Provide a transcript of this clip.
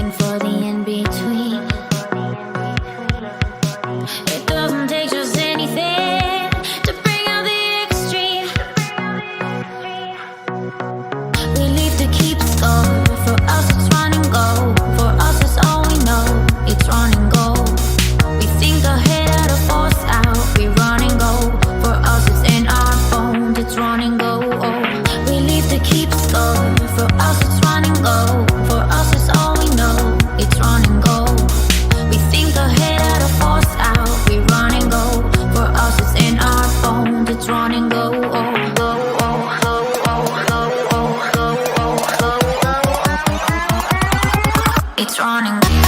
looking for the in-between. It doesn't take just anything to bring out the extreme. We leave to keep score. For us it's run and go. For us it's all we know. It's run and go. We think ahead out of force out. We run and go. For us it's in our bones. It's run and go. Oh. We leave to keep score. For us it's run and go. For us it's all we know. It's run and go. We think ahead out of force out. We run and go. For us it's in our bones. It's run and go. Oh, go, oh, oh, oh, oh, oh, oh, oh, oh, oh. It's run and go.